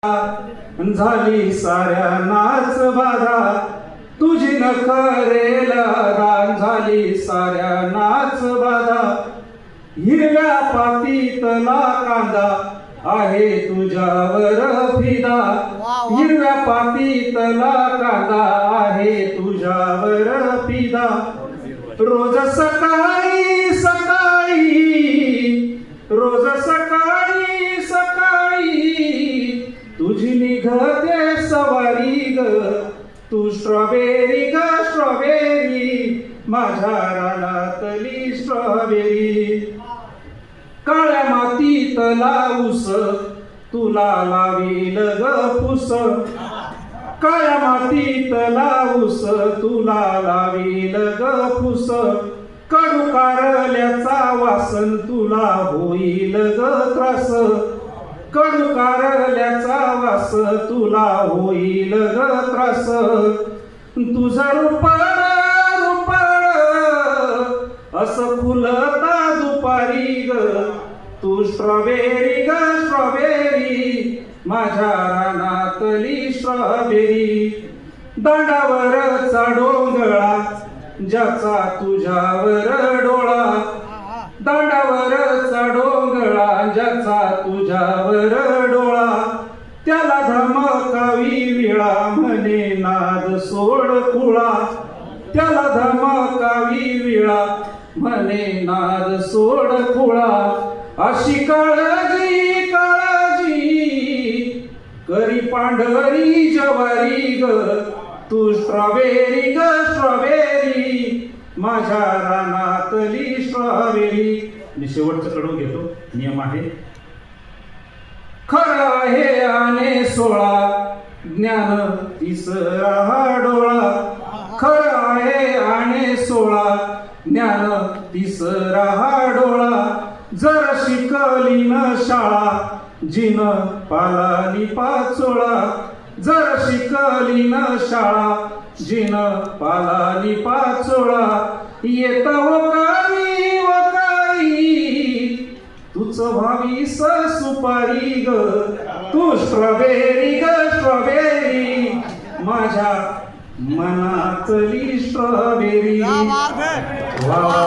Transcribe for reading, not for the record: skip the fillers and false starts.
झाली साऱ्या नाच बाधा तुझी नखरेला रान झाली साऱ्या नाच बाधा हिरव्या पातीतला कांदा आहे तुझ्यावर फिदा हिरव्या पातीतला कांदा आहे तुझ्यावर फिदा रोज सकाळी सकाळी रोज सकाळी सकाळी तुझी निघते सवारी ग तू स्ट्रॉबेरी ग स्ट्रॉबेरी माझ्या रानातली स्ट्रॉबेरी काळ्या मातीतला ऊस तुला लावील ग फुस काळ्या मातीतला ऊस तुला लावील ग फुस कडू कारल्याचा वासन तुला होईल ग त्रास कडू कारल्याचा वास तुला होईल ग त्रास तुझं रुपड रुपड असं फुलता दुपारी ग तू स्ट्रॉबेरी ग स्ट्रॉबेरी माझ्या रानातली स्ट्रॉबेरी दांडावरचा डोंगळा ज्याचा तुझ्यावर डोळा दांडावरचा डोंगळा ज्याचा तुझ्यावर डोळा त्याला धमकावी विळा म्हणे नाद सोड कुळा त्याला धमकावी विळा म्हणे नाद सोड कुळा अशी काळजी काळजी करी पांढरी जवारी ग तू स्ट्रॉबेरी ग स्ट्रॉबेरी माझ्या रानातली स्ट्रॉबेरी. मी शेवटचं कडू घेतो. नियम आहे खरं आहे आणे सोळा ज्ञान तिसरा डोळा खरं आहे आणे सोळा ज्ञान तिसरा डोळा जर शिकली न शाळा जिन पालानी पाचोळा जर शिकली न शाळा जिन पालानी पाचोळा येत वकारी वकारी तुच व्हावीस सुपारी ग तू स्ट्रॉबेरी ग स्ट्रॉबेरी माझ्या मनातली स्ट्रॉबेरी. वा वा.